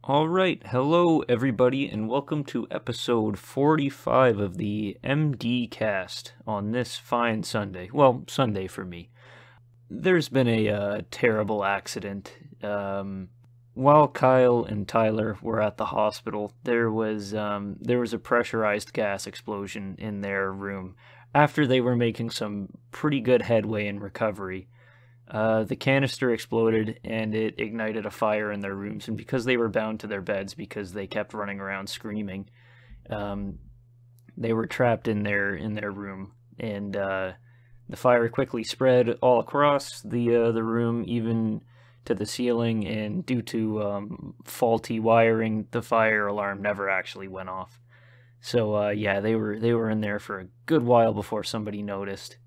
Alright, hello everybody, and welcome to episode 45 of the MD Cast on this fine Sunday. Well, Sunday for me. There's been a terrible accident. While Kyle and Tyler were at the hospital, there was a pressurized gas explosion in their room after they were making some pretty good headway in recovery. The canister exploded and it ignited a fire in their rooms, and because they were bound to their beds because they kept running around screaming, they were trapped in their room, and the fire quickly spread all across the room, even to the ceiling, and due to faulty wiring, the fire alarm never actually went off. So yeah, they were in there for a good while before somebody noticed.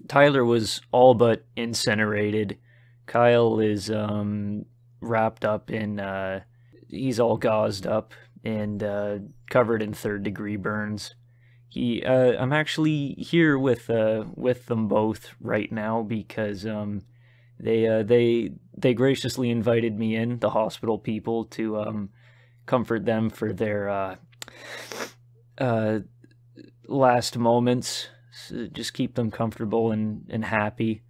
Tyler was all but incinerated. Kyle is wrapped up in he's all gauzed up and covered in third-degree burns. I'm actually here with them both right now because they graciously invited me in, the hospital people, to comfort them for their last moments. Just keep them comfortable and happy.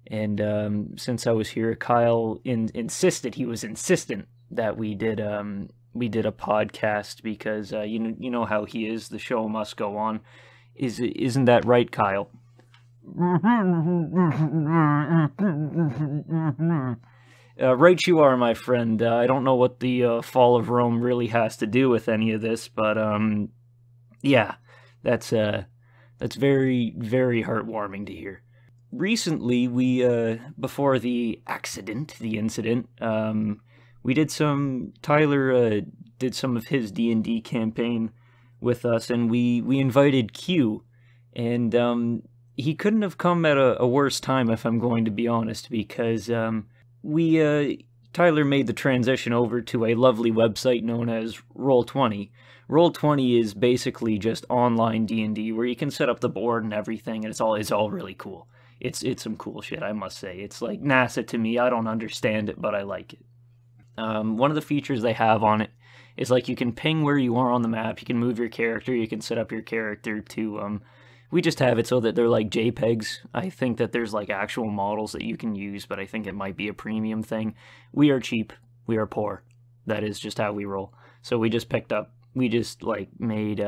And since I was here, Kyle insisted, he was insistent that we did a podcast because you know how he is. The show must go on. Isn't that right, Kyle? Right you are, my friend. I don't know what the fall of Rome really has to do with any of this, but yeah, that's very, very heartwarming to hear. Recently, before the incident, Tyler did some of his D&D campaign with us, and we invited Q, and he couldn't have come at a worse time, if I'm going to be honest, because Tyler made the transition over to a lovely website known as Roll20. Roll20 is basically just online D&D where you can set up the board and everything, and it's all really cool. It's some cool shit, I must say. It's like NASA to me. I don't understand it, but I like it. One of the features they have on it is like you can ping where you are on the map, you can move your character, you can set up your character to we just have it so that they're like JPEGs. I think that there's like actual models that you can use, but I think it might be a premium thing. We are cheap. We are poor. That is just how we roll. So we just made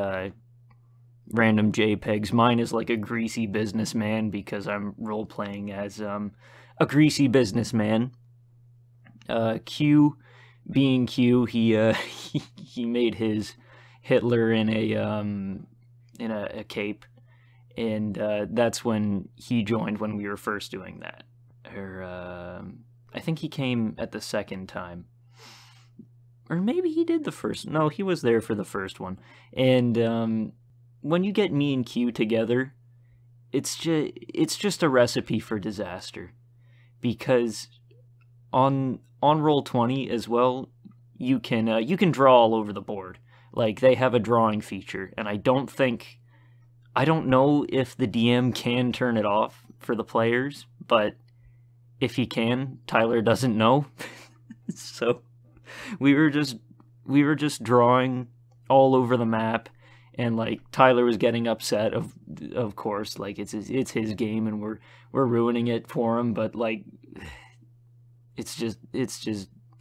random JPEGs. Mine is like a greasy businessman because I'm role-playing as a greasy businessman. Q, being Q, he made his Hitler in a cape. And that's when he joined, when we were first doing that. I think he came at the second time. Or maybe he did the first. No, he was there for the first one. And when you get me and Q together, it's just a recipe for disaster. Because on Roll20 as well, you can draw all over the board. Like, they have a drawing feature, and I don't know if the DM can turn it off for the players, but if he can, Tyler doesn't know. So we were just drawing all over the map, and like Tyler was getting upset, of course, like it's his game and we're ruining it for him, but like it's just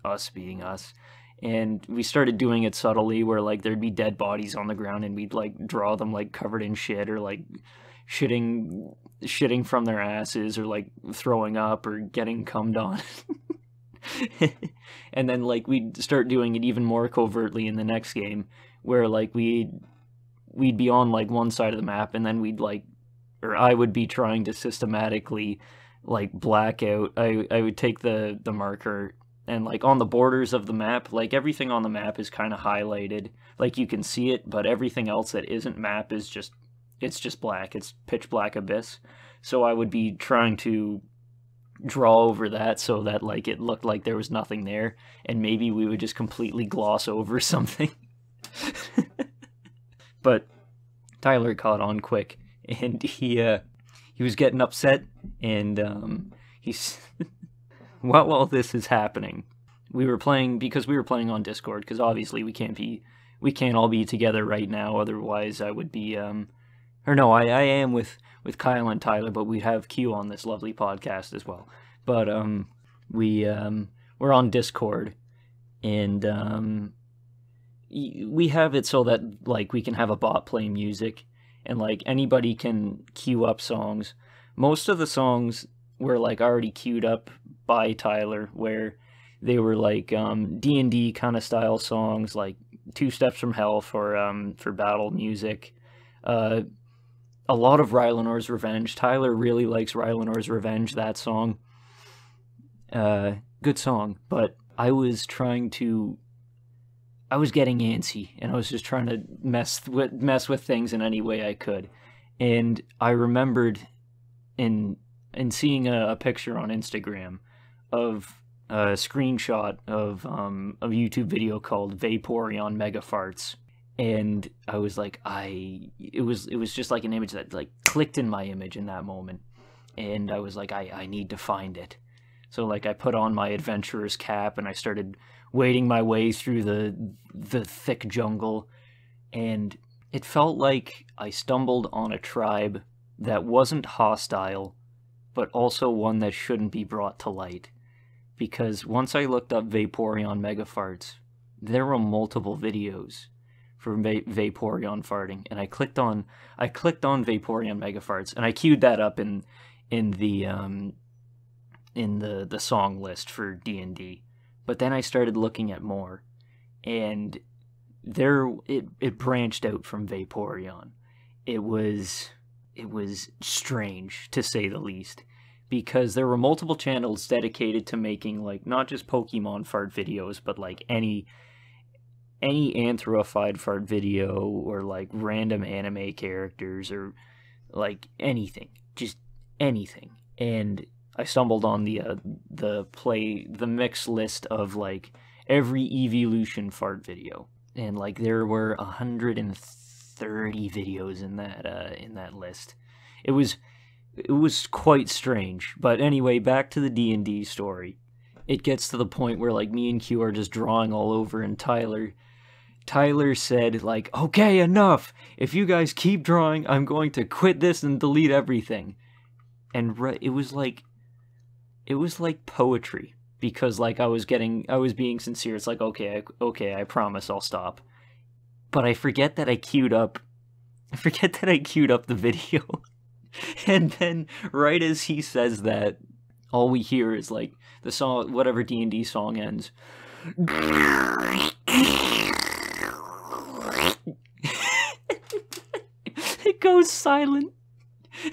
us being us. And we started doing it subtly, where like there'd be dead bodies on the ground, and we'd like draw them like covered in shit, or like shitting from their asses, or like throwing up, or getting cummed on. And then like we'd start doing it even more covertly in the next game, where like we'd be on like one side of the map, and then I would be trying to systematically like black out. I would take the marker, and like on the borders of the map, like everything on the map is kind of highlighted, like you can see it, but everything else that isn't map is just black. It's pitch black abyss. So I would be trying to draw over that so that like it looked like there was nothing there, and maybe we would just completely gloss over something. But Tyler caught on quick, and he was getting upset, and he's while all this is happening, we were playing on Discord, because obviously we can't all be together right now, otherwise I would be or no, I am with Kyle and Tyler, but we have Q on this lovely podcast as well. But we're on Discord, and we have it so that like we can have a bot play music, and like anybody can queue up songs. Most of the songs were like already queued up by Tyler, where they were like D&D kind of style songs, like Two Steps from Hell for battle music. A lot of Rylanor's Revenge. Tyler really likes Rylanor's Revenge, that song. Good song, but I was getting antsy, and I was just trying to mess with things in any way I could. And I remembered in seeing a picture on Instagram of a screenshot of a YouTube video called Vaporeon Megafarts. And I was like, it was just like an image that like clicked in my image in that moment. And I was like, I need to find it. So like I put on my adventurer's cap and I started wading my way through the thick jungle. And it felt like I stumbled on a tribe that wasn't hostile, but also one that shouldn't be brought to light. Because once I looked up Vaporeon Megafarts, there were multiple videos for Vaporeon farting, and I clicked on Vaporeon Megafarts, and I queued that up in the song list for D&D. But then I started looking at more, and it branched out from Vaporeon. It was strange, to say the least, because there were multiple channels dedicated to making like not just Pokemon fart videos, but like any anthrophied fart video, or like random anime characters, or like anything, just anything. And I stumbled on the mix list of like every evolution fart video, and like there were 130 videos in that list. It was quite strange. But anyway, back to the D&D story. It gets to the point where like me and Q are just drawing all over, and Tyler said, like, okay, enough. If you guys keep drawing, I'm going to quit this and delete everything. And it was like poetry, because like I was being sincere. It's like, okay, I promise I'll stop. But I forget that I queued up the video. And then right as he says that, all we hear is like the song, whatever D&D song ends. It goes silent,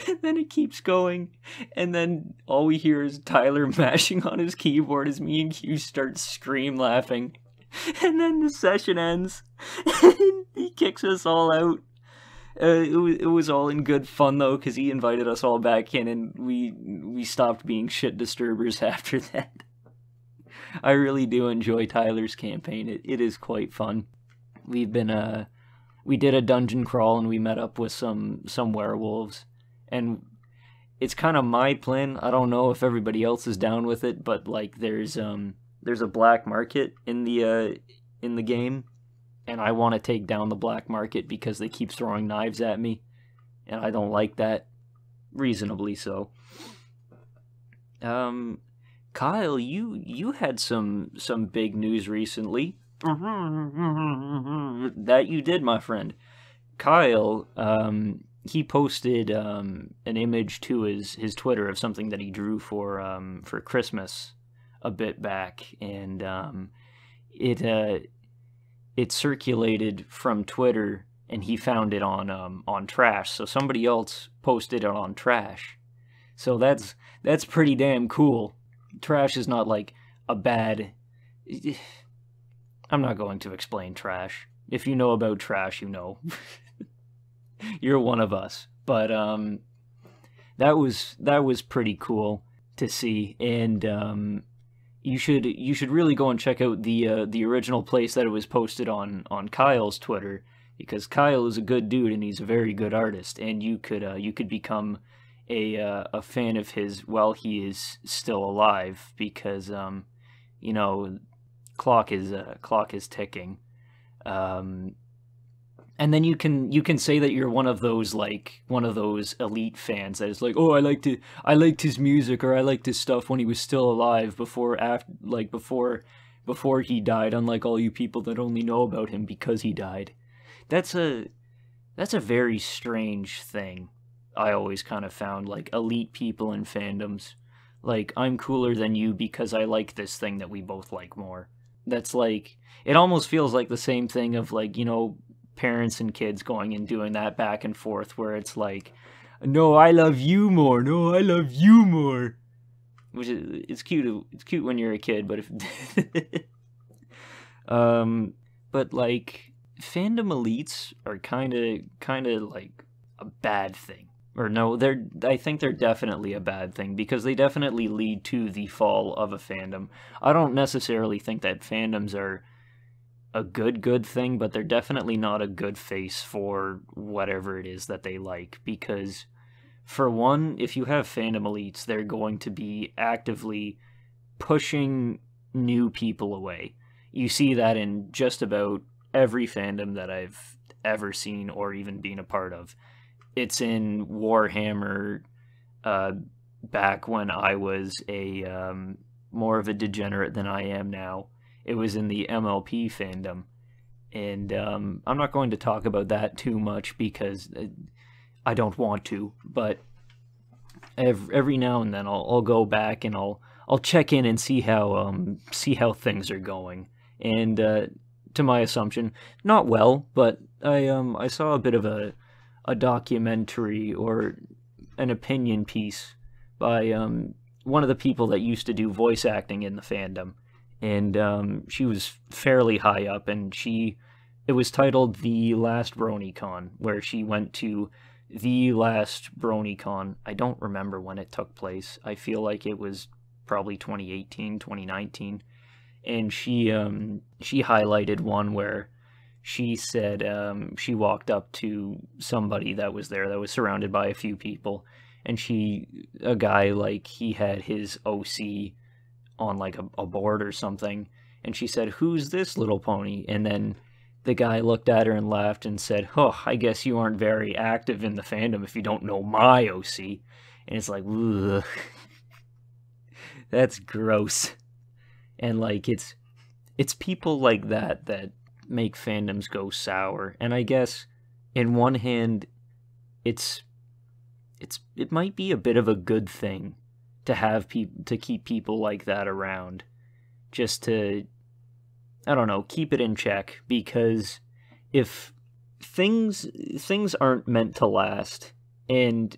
and then it keeps going, and then all we hear is Tyler mashing on his keyboard as me and Q start scream laughing, and then the session ends, and he kicks us all out. It was all in good fun though, because he invited us all back in, and we stopped being shit disturbers after that. I really do enjoy Tyler's campaign. It is quite fun. We did a dungeon crawl, and we met up with some werewolves, and it's kind of my plan. I don't know if everybody else is down with it, but like there's a black market in the game, and I want to take down the black market because they keep throwing knives at me, and I don't like that. Reasonably so. Kyle, you had some big news recently. That you did, my friend. Kyle, he posted an image to his Twitter of something that he drew for Christmas a bit back, and it circulated from Twitter, and he found it on Trash. So somebody else posted it on Trash. So that's pretty damn cool. Trash is not like a bad. I'm not going to explain Trash. If you know about Trash, you know. You're one of us. But that was pretty cool to see, and you should really go and check out the original place that it was posted on Kyle's Twitter, because Kyle is a good dude and he's a very good artist, and you could become a fan of his while he is still alive, because you know, clock is ticking. And then you can say that you're one of those elite fans that is like, oh, I liked his music, or I liked his stuff when he was still alive before he died, unlike all you people that only know about him because he died. That's a very strange thing. I always kind of found, like, elite people in fandoms. Like, I'm cooler than you because I like this thing that we both like more. That's like, it almost feels like the same thing of, like, parents and kids going and doing that back and forth where it's like, no, I love you more. No, I love you more. Which is, it's cute when you're a kid, but if but like fandom elites are kind of like a bad thing. Or no, I think they're definitely a bad thing because they definitely lead to the fall of a fandom. I don't necessarily think that fandoms are a good thing, but they're definitely not a good face for whatever it is that they like, because for one, if you have fandom elites, they're going to be actively pushing new people away. You see that in just about every fandom that I've ever seen or even been a part of. It's in Warhammer, back when I was a more of a degenerate than I am now. It was in the MLP fandom, and I'm not going to talk about that too much because I don't want to, but every now and then I'll go back and I'll check in and see how things are going. And to my assumption, not well, but I saw a bit of a documentary or an opinion piece by one of the people that used to do voice acting in the fandom, and she was fairly high up, and it was titled The Last BronyCon, where she went to the last BronyCon. I don't remember when it took place. I feel like it was probably 2018, 2019. And she highlighted one where she said she walked up to somebody that was there that was surrounded by a few people, and a guy, like, he had his OC on like a board or something, and she said, "Who's this little pony?" And then the guy looked at her and laughed and said, "Oh, I guess you aren't very active in the fandom if you don't know my OC." And it's like, ugh. That's gross. And like it's people like that that make fandoms go sour. And I guess in one hand it might be a bit of a good thing to have to keep people like that around, just to, I don't know, keep it in check, because if things aren't meant to last, and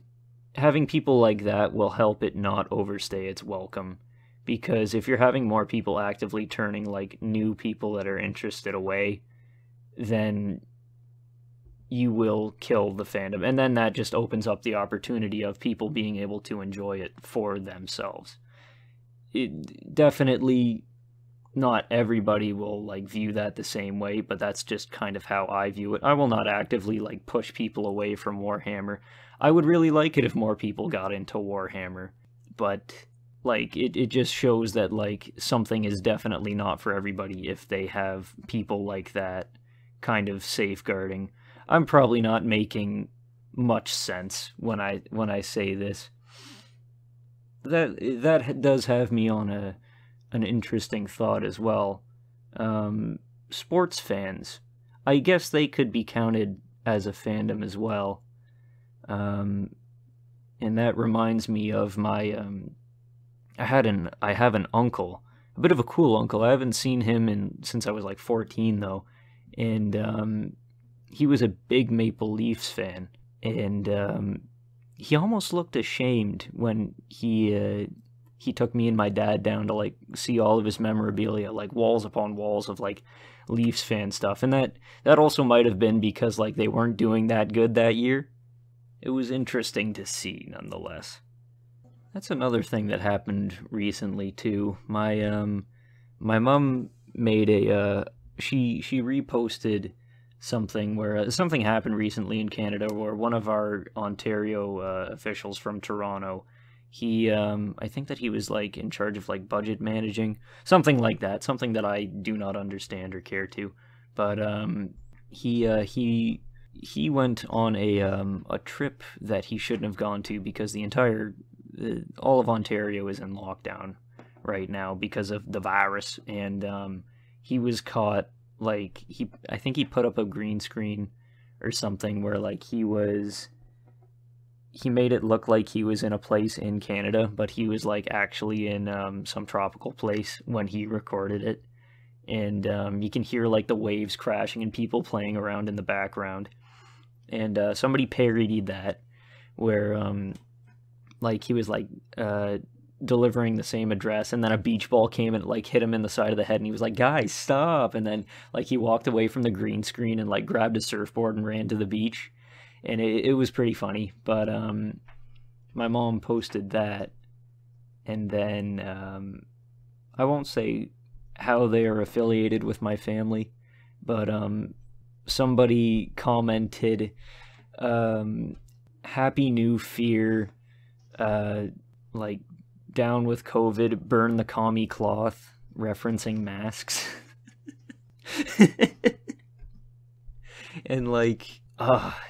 having people like that will help it not overstay its welcome. Because if you're having more people actively turning, like, new people that are interested away, then you will kill the fandom. And then that just opens up the opportunity of people being able to enjoy it for themselves. It definitely, not everybody will, like, view that the same way, but that's just kind of how I view it. I will not actively, like, push people away from Warhammer. I would really like it if more people got into Warhammer, but like, it just shows that, like, something is definitely not for everybody if they have people like that kind of safeguarding. I'm probably not making much sense when I say this. That does have me on an interesting thought as well. Sports fans, I guess they could be counted as a fandom as well. And that reminds me of my I have an uncle, a bit of a cool uncle. I haven't seen him since I was like 14 though, and he was a big Maple Leafs fan, and he almost looked ashamed when he took me and my dad down to, like, see all of his memorabilia, like walls upon walls of, like, Leafs fan stuff, and that also might have been because, like, they weren't doing that good that year. It was interesting to see, nonetheless. That's another thing that happened recently too. My mom made she reposted something where something happened recently in Canada where one of our Ontario officials from Toronto I think that he was like in charge of like budget managing, something like that, something that I do not understand or care to. But he went on a trip that he shouldn't have gone to because all of Ontario is in lockdown right now because of the virus, and he was caught, like, I think he put up a green screen or something where like he made it look like he was in a place in Canada, but he was like actually in some tropical place when he recorded it. And you can hear like the waves crashing and people playing around in the background. And somebody parodied that, where like he was like delivering the same address, and then a beach ball came and like hit him in the side of the head, and he was like, "Guys, stop!" And then like he walked away from the green screen and like grabbed a surfboard and ran to the beach, and it was pretty funny. But my mom posted that, and then I won't say how they are affiliated with my family, but somebody commented, "Happy New Fear, like, down with COVID, burn the commie cloth," referencing masks. And like,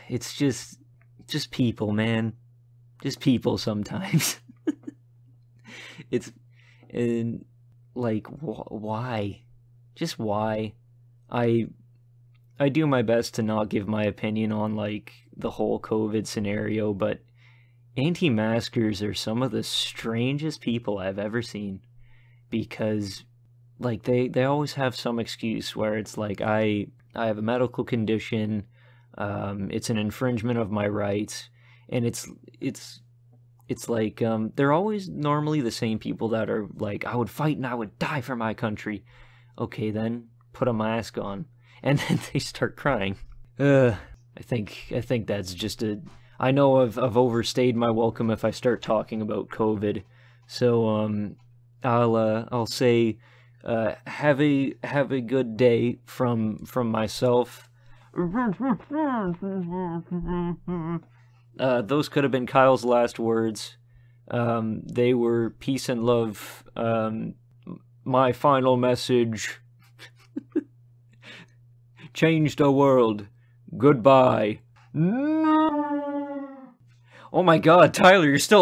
it's just people, man. Just people sometimes. It's, and like, why? Just why? I do my best to not give my opinion on like the whole COVID scenario, but anti-maskers are some of the strangest people I've ever seen, because like they always have some excuse where it's like, I have a medical condition, it's an infringement of my rights, and it's like they're always normally the same people that are like, "I would fight and I would die for my country." Okay, then put a mask on, and then they start crying. I think that's just a. I know I've overstayed my welcome if I start talking about COVID, so I'll say, have a good day from myself. Those could have been Kyle's last words. They were peace and love. My final message: change the world. Goodbye. Oh my God, Tyler, you're still